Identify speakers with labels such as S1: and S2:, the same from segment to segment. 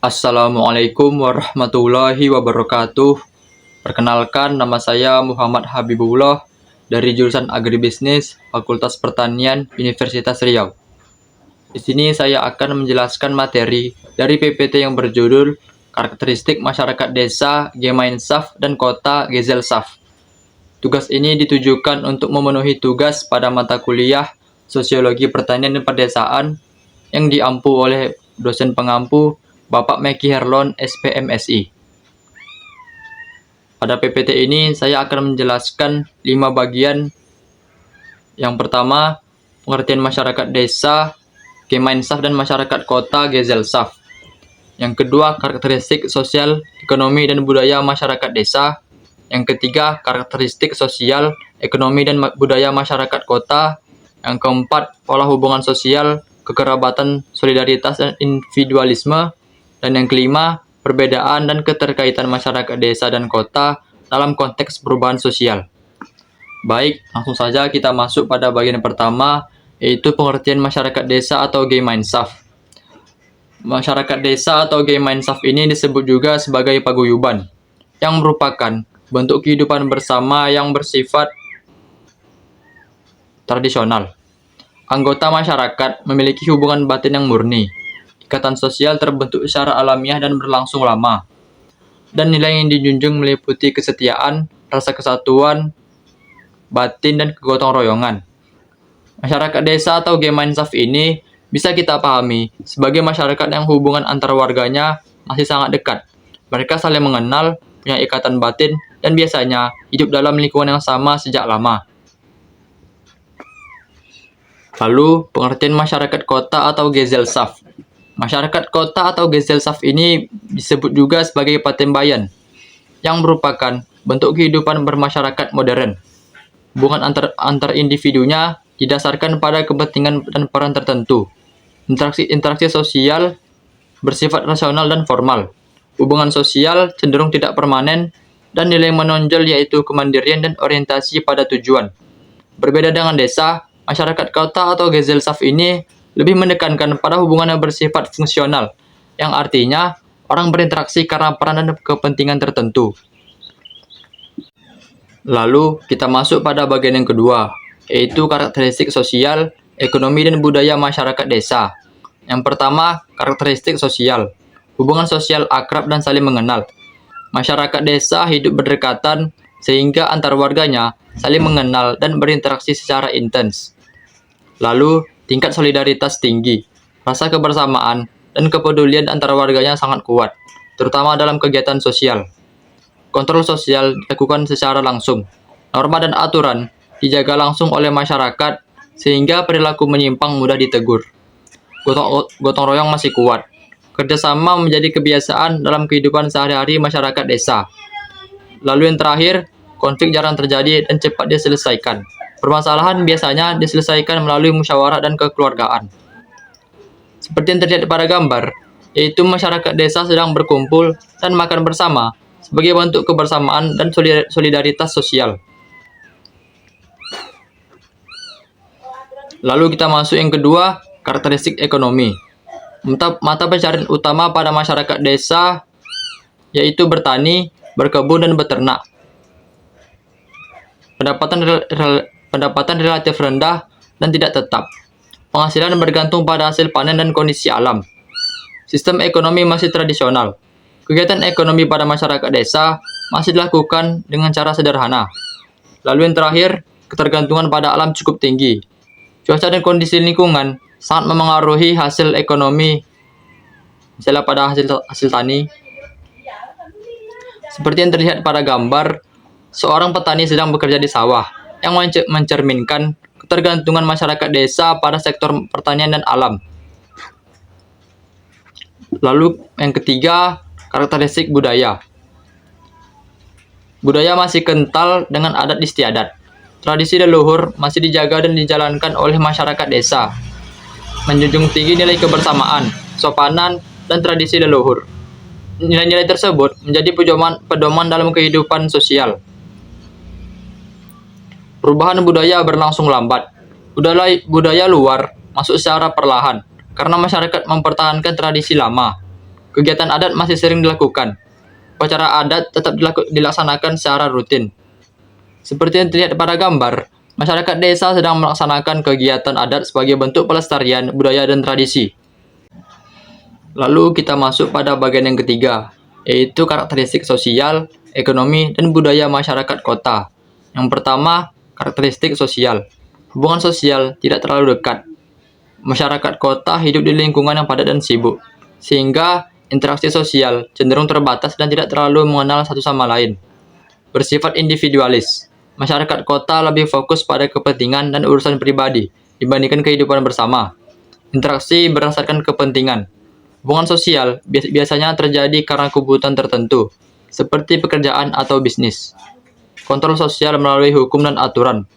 S1: Assalamualaikum warahmatullahi wabarakatuh. Perkenalkan, nama saya Muhammad Habibullah dari jurusan Agribisnis Fakultas Pertanian Universitas Riau. Di sini saya akan menjelaskan materi dari PPT yang berjudul Karakteristik Masyarakat Desa Gemeinschaft dan Kota Gesellschaft. Tugas ini ditujukan untuk memenuhi tugas pada mata kuliah Sosiologi Pertanian dan Pedesaan yang diampu oleh dosen pengampu Bapak Meki Herlon, SPMSI. Pada PPT ini saya akan menjelaskan 5 bagian. Yang pertama, pengertian masyarakat desa, Gemeinschaft dan masyarakat kota, Gesellschaft. Yang kedua, karakteristik sosial, ekonomi, dan budaya masyarakat desa. Yang ketiga, karakteristik sosial, ekonomi, dan budaya masyarakat kota. Yang keempat, pola hubungan sosial, kekerabatan, solidaritas, dan individualisme. Dan yang kelima, perbedaan dan keterkaitan masyarakat desa dan kota dalam konteks perubahan sosial. Baik, langsung saja kita masuk pada bagian pertama, yaitu pengertian masyarakat desa atau Gemeinschaft. Masyarakat desa atau Gemeinschaft ini disebut juga sebagai paguyuban, yang merupakan bentuk kehidupan bersama yang bersifat tradisional. Anggota masyarakat memiliki hubungan batin yang murni. Ikatan sosial terbentuk secara alamiah dan berlangsung lama. Dan nilai yang dijunjung meliputi kesetiaan, rasa kesatuan, batin, dan kegotong royongan. Masyarakat desa atau Gemeinschaft ini bisa kita pahami sebagai masyarakat yang hubungan antar warganya masih sangat dekat. Mereka saling mengenal, punya ikatan batin, dan biasanya hidup dalam lingkungan yang sama sejak lama. Lalu, pengertian masyarakat kota atau Gesellschaft. Masyarakat kota atau Gesellschaft ini disebut juga sebagai Patembayan, yang merupakan bentuk kehidupan bermasyarakat modern. Hubungan antar individunya didasarkan pada kepentingan dan peran tertentu. Interaksi sosial bersifat rasional dan formal. Hubungan sosial cenderung tidak permanen, dan nilai menonjol yaitu kemandirian dan orientasi pada tujuan. Berbeda dengan desa, masyarakat kota atau Gesellschaft ini lebih menekankan pada hubungan yang bersifat fungsional, yang artinya orang berinteraksi karena peran dan kepentingan tertentu. Lalu, kita masuk pada bagian yang kedua, yaitu karakteristik sosial, ekonomi, dan budaya masyarakat desa. Yang pertama, karakteristik sosial. Hubungan sosial akrab dan saling mengenal. Masyarakat desa hidup berdekatan, sehingga antar warganya saling mengenal dan berinteraksi secara intens. Lalu, tingkat solidaritas tinggi, rasa kebersamaan, dan kepedulian antara warganya sangat kuat, terutama dalam kegiatan sosial. Kontrol sosial dilakukan secara langsung. Norma dan aturan dijaga langsung oleh masyarakat, sehingga perilaku menyimpang mudah ditegur. Gotong royong masih kuat. Kerjasama menjadi kebiasaan dalam kehidupan sehari-hari masyarakat desa. Lalu yang terakhir, konflik jarang terjadi dan cepat diselesaikan. Permasalahan biasanya diselesaikan melalui musyawarah dan kekeluargaan. Seperti yang terlihat pada gambar, yaitu masyarakat desa sedang berkumpul dan makan bersama sebagai bentuk kebersamaan dan solidaritas sosial. Lalu kita masuk yang kedua, karakteristik ekonomi. Mata pencarian utama pada masyarakat desa yaitu bertani, berkebun, dan beternak. Pendapatan relatif rendah dan tidak tetap. Penghasilan bergantung pada hasil panen dan kondisi alam. Sistem ekonomi masih tradisional. Kegiatan ekonomi pada masyarakat desa masih dilakukan dengan cara sederhana. Lalu yang terakhir, ketergantungan pada alam cukup tinggi. Cuaca dan kondisi lingkungan sangat memengaruhi hasil ekonomi, misalnya pada hasil tani. Seperti yang terlihat pada gambar, seorang petani sedang bekerja di sawah, yang mencerminkan ketergantungan masyarakat desa pada sektor pertanian dan alam. Lalu yang ketiga, karakteristik budaya. Budaya masih kental dengan adat istiadat. Tradisi leluhur masih dijaga dan dijalankan oleh masyarakat desa. Menjunjung tinggi nilai kebersamaan, sopanan, dan tradisi leluhur. Nilai-nilai tersebut menjadi pedoman dalam kehidupan sosial. Perubahan budaya berlangsung lambat. Budaya luar masuk secara perlahan, karena masyarakat mempertahankan tradisi lama. Kegiatan adat masih sering dilakukan. Upacara adat tetap dilaksanakan secara rutin. Seperti yang terlihat pada gambar, masyarakat desa sedang melaksanakan kegiatan adat sebagai bentuk pelestarian budaya dan tradisi. Lalu kita masuk pada bagian yang ketiga, yaitu karakteristik sosial, ekonomi, dan budaya masyarakat kota. Yang pertama, karakteristik sosial. Hubungan sosial tidak terlalu dekat. Masyarakat kota hidup di lingkungan yang padat dan sibuk, sehingga interaksi sosial cenderung terbatas dan tidak terlalu mengenal satu sama lain. Bersifat individualis. Masyarakat kota lebih fokus pada kepentingan dan urusan pribadi dibandingkan kehidupan bersama. Interaksi berdasarkan kepentingan. Hubungan sosial biasanya terjadi karena kebutuhan tertentu, seperti pekerjaan atau bisnis. Kontrol sosial melalui hukum dan aturan.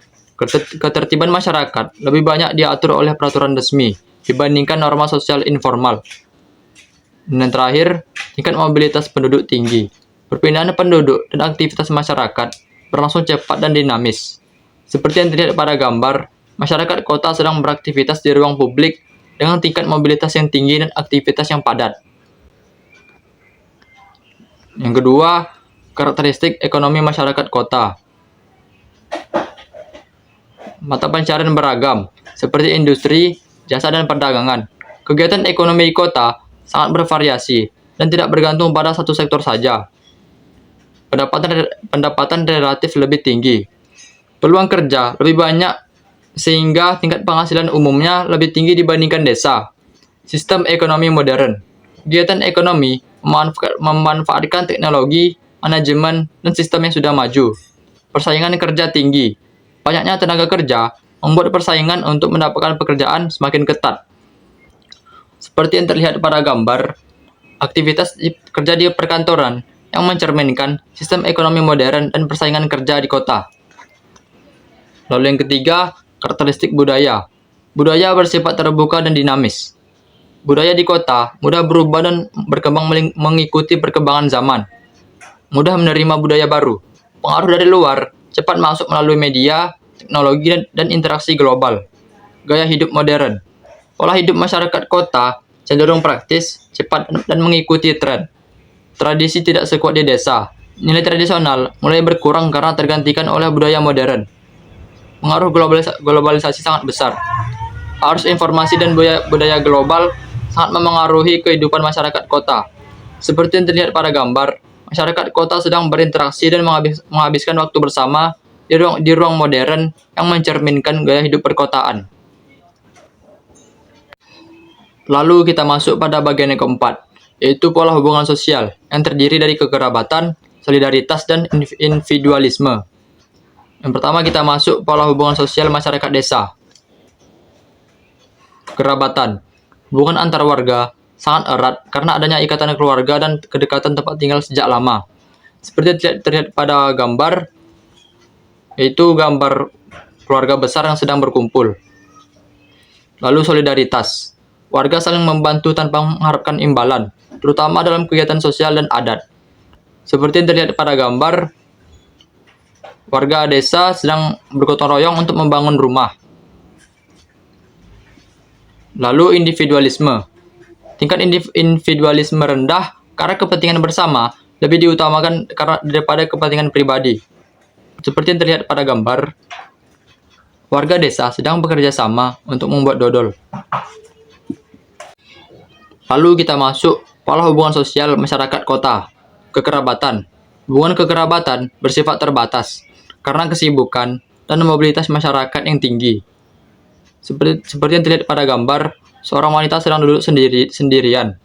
S1: Ketertiban masyarakat lebih banyak diatur oleh peraturan resmi dibandingkan norma sosial informal. Dan terakhir, tingkat mobilitas penduduk tinggi. Perpindahan penduduk dan aktivitas masyarakat berlangsung cepat dan dinamis. Seperti yang terlihat pada gambar, masyarakat kota sedang beraktivitas di ruang publik dengan tingkat mobilitas yang tinggi dan aktivitas yang padat. Yang kedua, karakteristik ekonomi masyarakat kota. Mata pencarian beragam, seperti industri, jasa, dan perdagangan. Kegiatan ekonomi di kota sangat bervariasi dan tidak bergantung pada satu sektor saja. Pendapatan relatif lebih tinggi. Peluang kerja lebih banyak sehingga tingkat penghasilan umumnya lebih tinggi dibandingkan desa. Sistem ekonomi modern. Kegiatan ekonomi memanfaatkan teknologi, manajemen, dan sistem yang sudah maju. Persaingan kerja tinggi. Banyaknya tenaga kerja membuat persaingan untuk mendapatkan pekerjaan semakin ketat. Seperti yang terlihat pada gambar, aktivitas kerja di perkantoran yang mencerminkan sistem ekonomi modern dan persaingan kerja di kota. Lalu yang ketiga, karakteristik budaya. Budaya bersifat terbuka dan dinamis. Budaya di kota mudah berubah dan berkembang mengikuti perkembangan zaman. Mudah menerima budaya baru. Pengaruh dari luar cepat masuk melalui media, teknologi, dan interaksi global. Gaya hidup modern. Pola hidup masyarakat kota cenderung praktis, cepat, dan mengikuti tren. Tradisi tidak sekuat di desa. Nilai tradisional mulai berkurang karena tergantikan oleh budaya modern. Pengaruh globalisasi sangat besar. Arus informasi dan budaya global sangat memengaruhi kehidupan masyarakat kota. Seperti yang terlihat pada gambar, masyarakat kota sedang berinteraksi dan menghabiskan waktu bersama di ruang modern yang mencerminkan gaya hidup perkotaan. Lalu kita masuk pada bagian yang keempat, yaitu pola hubungan sosial yang terdiri dari kekerabatan, solidaritas, dan individualisme. Yang pertama kita masuk pola hubungan sosial masyarakat desa. Kekerabatan. Hubungan antar warga sangat erat karena adanya ikatan keluarga dan kedekatan tempat tinggal sejak lama. Seperti terlihat pada gambar, yaitu gambar keluarga besar yang sedang berkumpul. Lalu solidaritas. Warga saling membantu tanpa mengharapkan imbalan, terutama dalam kegiatan sosial dan adat. Seperti yang terlihat pada gambar, warga desa sedang bergotong royong untuk membangun rumah. Lalu individualisme. Tingkat individualisme rendah karena kepentingan bersama lebih diutamakan daripada kepentingan pribadi. Seperti yang terlihat pada gambar, warga desa sedang bekerja sama untuk membuat dodol. Lalu kita masuk pola hubungan sosial masyarakat kota. Kekerabatan. Hubungan kekerabatan bersifat terbatas karena kesibukan dan mobilitas masyarakat yang tinggi. Seperti yang terlihat pada gambar, seorang wanita sedang duduk sendirian.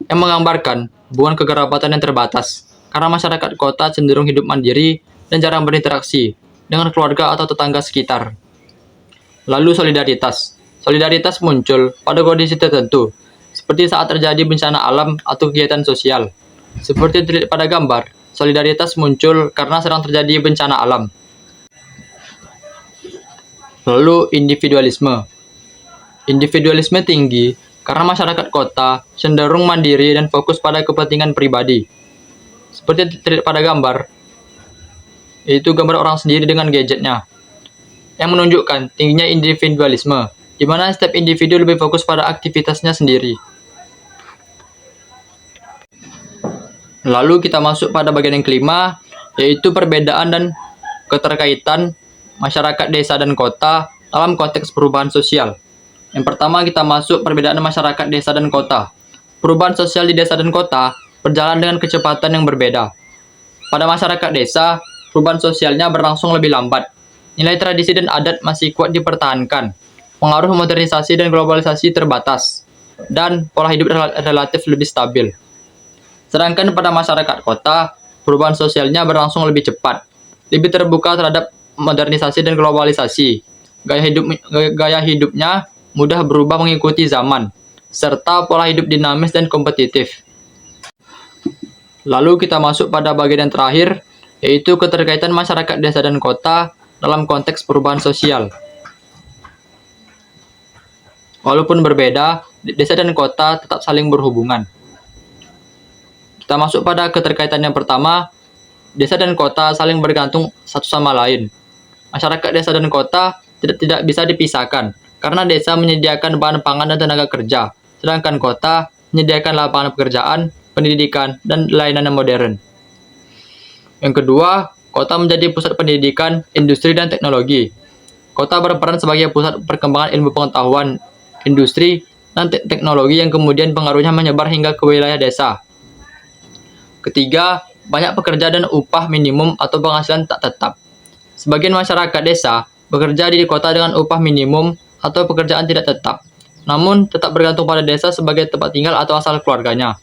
S1: Yang menggambarkan hubungan kekerabatan yang terbatas karena masyarakat kota cenderung hidup mandiri dan jarang berinteraksi dengan keluarga atau tetangga sekitar. Lalu solidaritas. Solidaritas muncul pada kondisi tertentu, seperti saat terjadi bencana alam atau kegiatan sosial. Seperti terlihat pada gambar, solidaritas muncul karena sedang terjadi bencana alam. Lalu individualisme. Individualisme tinggi karena masyarakat kota cenderung mandiri dan fokus pada kepentingan pribadi. Seperti terlihat pada gambar, yaitu gambar orang sendiri dengan gadgetnya, yang menunjukkan tingginya individualisme, di mana setiap individu lebih fokus pada aktivitasnya sendiri. Lalu kita masuk pada bagian yang kelima, yaitu perbedaan dan keterkaitan masyarakat desa dan kota dalam konteks perubahan sosial. Yang pertama kita masuk perbedaan masyarakat desa dan kota. Perubahan sosial di desa dan kota berjalan dengan kecepatan yang berbeda. Pada masyarakat desa, perubahan sosialnya berlangsung lebih lambat. Nilai tradisi dan adat masih kuat dipertahankan. Pengaruh modernisasi dan globalisasi terbatas. Dan pola hidup relatif lebih stabil. Sedangkan pada masyarakat kota, perubahan sosialnya berlangsung lebih cepat, lebih terbuka terhadap modernisasi dan globalisasi. Gaya hidupnya mudah berubah mengikuti zaman, serta pola hidup dinamis dan kompetitif. Lalu kita masuk pada bagian yang terakhir, yaitu keterkaitan masyarakat desa dan kota dalam konteks perubahan sosial. Walaupun berbeda, desa dan kota tetap saling berhubungan. Kita masuk pada keterkaitan yang pertama, desa dan kota saling bergantung satu sama lain. Masyarakat desa dan kota tidak bisa dipisahkan, karena desa menyediakan bahan pangan dan tenaga kerja, sedangkan kota menyediakan lapangan pekerjaan, pendidikan, dan layanan yang modern. Yang kedua, kota menjadi pusat pendidikan, industri, dan teknologi. Kota berperan sebagai pusat perkembangan ilmu pengetahuan, industri, dan teknologi yang kemudian pengaruhnya menyebar hingga ke wilayah desa. Ketiga, banyak pekerja dan upah minimum atau penghasilan tak tetap. Sebagian masyarakat desa bekerja di kota dengan upah minimum atau pekerjaan tidak tetap, namun tetap bergantung pada desa sebagai tempat tinggal atau asal keluarganya.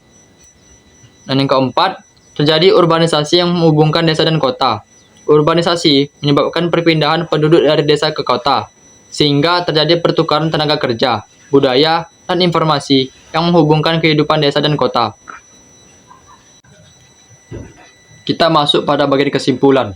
S1: Dan yang keempat, terjadi urbanisasi yang menghubungkan desa dan kota. Urbanisasi menyebabkan perpindahan penduduk dari desa ke kota, sehingga terjadi pertukaran tenaga kerja, budaya, dan informasi yang menghubungkan kehidupan desa dan kota. Kita masuk pada bagian kesimpulan.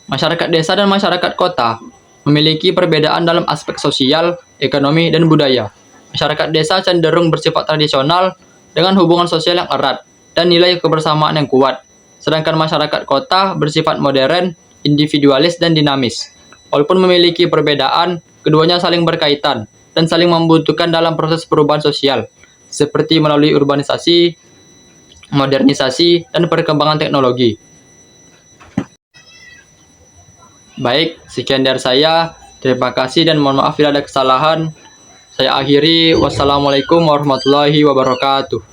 S1: Masyarakat desa dan masyarakat kota memiliki perbedaan dalam aspek sosial, ekonomi, dan budaya. Masyarakat desa cenderung bersifat tradisional dengan hubungan sosial yang erat dan nilai kebersamaan yang kuat. Sedangkan masyarakat kota bersifat modern, individualis, dan dinamis. Walaupun memiliki perbedaan, keduanya saling berkaitan dan saling membutuhkan dalam proses perubahan sosial, seperti melalui urbanisasi, modernisasi, dan perkembangan teknologi. Baik, sekian dari saya. Terima kasih dan mohon maaf bila ada kesalahan. Saya akhiri. Wassalamualaikum warahmatullahi wabarakatuh.